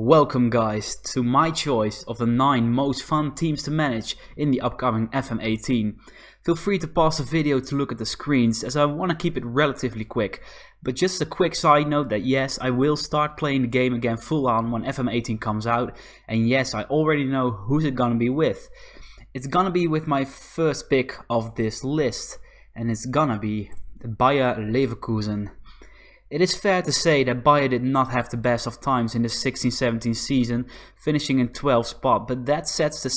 Welcome guys to my choice of the 9 most fun teams to manage in the upcoming FM18. Feel free to pause the video to look at the screens as I want to keep it relatively quick. But just a quick side note that yes, I will start playing the game again full on when FM18 comes out. And yes, I already know who's it gonna be with. It's gonna be with my first pick of this list. And it's gonna be Bayer Leverkusen. It is fair to say that Bayer did not have the best of times in the 16-17 season, finishing in 12th spot, but that sets the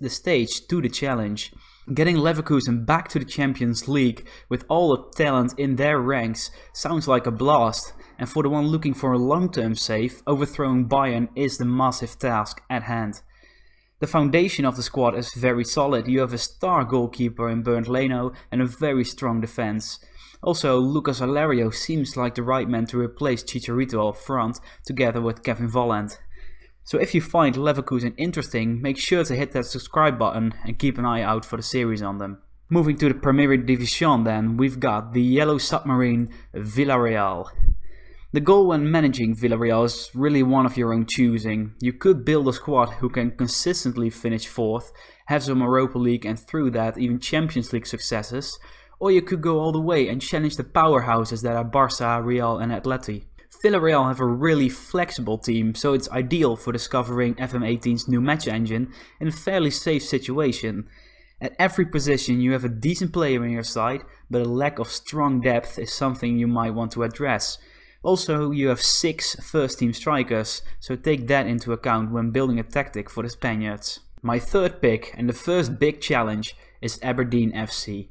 stage to the challenge. Getting Leverkusen back to the Champions League with all the talent in their ranks sounds like a blast, and for the one looking for a long-term save, overthrowing Bayern is the massive task at hand. The foundation of the squad is very solid. You have a star goalkeeper in Bernd Leno and a very strong defense. Also, Lucas Alario seems like the right man to replace Chicharito up front, together with Kevin Volland. So if you find Leverkusen interesting, make sure to hit that subscribe button and keep an eye out for the series on them. Moving to the Premier Division then, we've got the Yellow Submarine Villarreal. The goal when managing Villarreal is really one of your own choosing. You could build a squad who can consistently finish 4th, have some Europa League and through that even Champions League successes, or you could go all the way and challenge the powerhouses that are Barca, Real and Atleti. Villarreal have a really flexible team, so it's ideal for discovering FM18's new match engine in a fairly safe situation. At every position you have a decent player in your side, but a lack of strong depth is something you might want to address. Also, you have 6 first team strikers, so take that into account when building a tactic for the Spaniards. My third pick and the first big challenge is Aberdeen FC.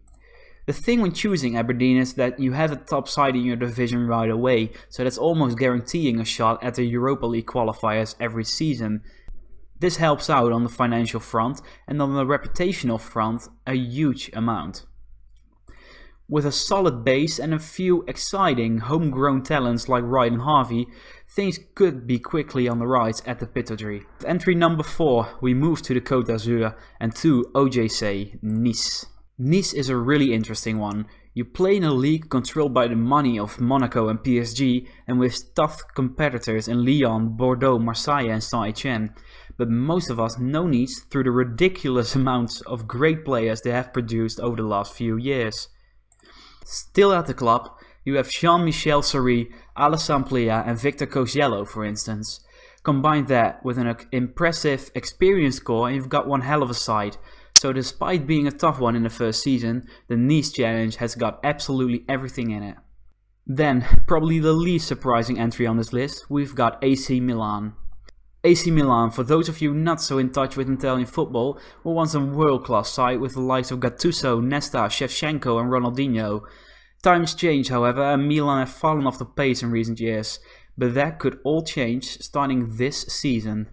The thing when choosing Aberdeen is that you have a top side in your division right away, so that's almost guaranteeing a shot at the Europa League qualifiers every season. This helps out on the financial front and on the reputational front a huge amount. With a solid base and a few exciting homegrown talents like Wright and Harvey, things could be quickly on the rise at the Pitoudry. With entry number 4, we move to the Côte d'Azur and to OJC Nice. Nice is a really interesting one. You play in a league controlled by the money of Monaco and PSG and with tough competitors in Lyon, Bordeaux, Marseille and Saint-Etienne. But most of us know Nice through the ridiculous amounts of great players they have produced over the last few years. Still at the club, you have Jean-Michel Seri, Alassane Plea and Victor Kosciello for instance. Combine that with an impressive experienced core and you've got one hell of a side. So despite being a tough one in the first season, the Nice challenge has got absolutely everything in it. Then, probably the least surprising entry on this list, we've got AC Milan. AC Milan, for those of you not so in touch with Italian football, were once a world-class side with the likes of Gattuso, Nesta, Shevchenko and Ronaldinho. Times change however and Milan have fallen off the pace in recent years, but that could all change starting this season.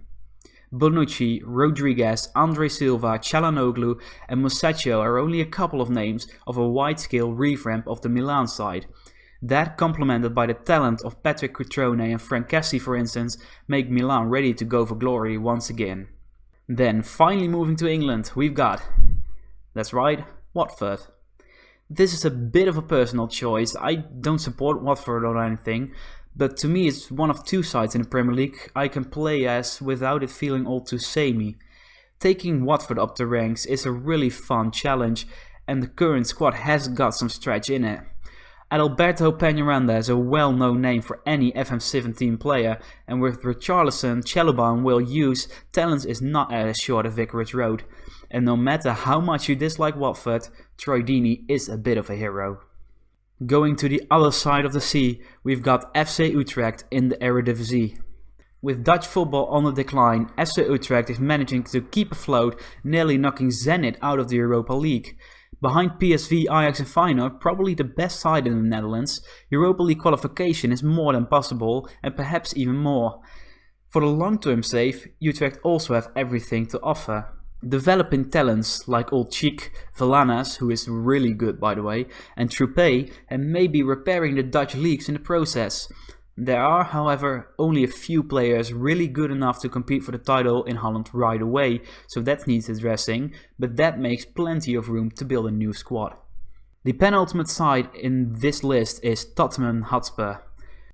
Bonucci, Rodriguez, Andre Silva, Çalhanoğlu and Musacchio are only a couple of names of a wide-scale revamp of the Milan side. That, complemented by the talent of Patrick Cutrone and Frank Kessie for instance, make Milan ready to go for glory once again. Then, finally moving to England, we've got, that's right, Watford. This is a bit of a personal choice. I don't support Watford or anything, but to me it's one of 2 sides in the Premier League I can play as without it feeling all too samey. Taking Watford up the ranks is a really fun challenge and the current squad has got some stretch in it. Adalberto Peñaranda is a well-known name for any FM17 player, and with Richarlison, Chaluba and Will Hughes, talent is not as short as Vicarage Road. And no matter how much you dislike Watford, Troy Deeney is a bit of a hero. Going to the other side of the sea, we've got FC Utrecht in the Eredivisie. With Dutch football on the decline, FC Utrecht is managing to keep afloat, nearly knocking Zenit out of the Europa League. Behind PSV, Ajax and Feyenoord, probably the best side in the Netherlands, Europa League qualification is more than possible and perhaps even more. For the long-term save, Utrecht also have everything to offer. Developing talents like Old Cheek, Valanas, who is really good by the way, and Troupé, and maybe repairing the Dutch leagues in the process. There are, however, only a few players really good enough to compete for the title in Holland right away, so that needs addressing, but that makes plenty of room to build a new squad. The penultimate side in this list is Tottenham Hotspur.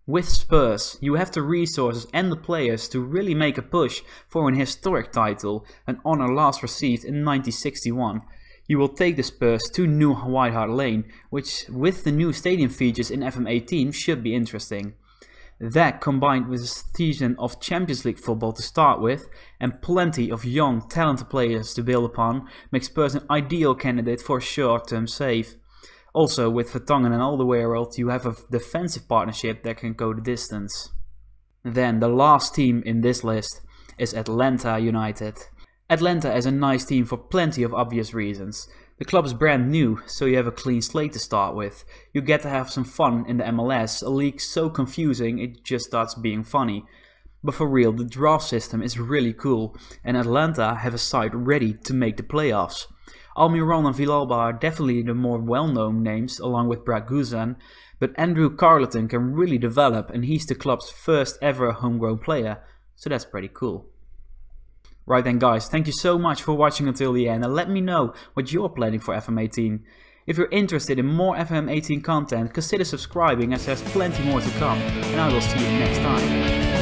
With Spurs, you have the resources and the players to really make a push for an historic title, an honour last received in 1961. You will take the Spurs to New White Hart Lane, which with the new stadium features in FM18 should be interesting. That, combined with a season of Champions League football to start with, and plenty of young, talented players to build upon, makes Spurs an ideal candidate for a short-term save. Also, with Vertonghen and Alderweireld, you have a defensive partnership that can go the distance. Then, the last team in this list is Atlanta United. Atlanta is a nice team for plenty of obvious reasons. The club is brand new, so you have a clean slate to start with. You get to have some fun in the MLS, a league so confusing it just starts being funny. But for real, the draft system is really cool, and Atlanta have a side ready to make the playoffs. Almiron and Villalba are definitely the more well-known names, along with Brad Guzan, but Andrew Carleton can really develop, and he's the club's first ever homegrown player, so that's pretty cool. Right then guys, thank you so much for watching until the end, and let me know what you're planning for FM18. If you're interested in more FM18 content, consider subscribing as there's plenty more to come, and I will see you next time.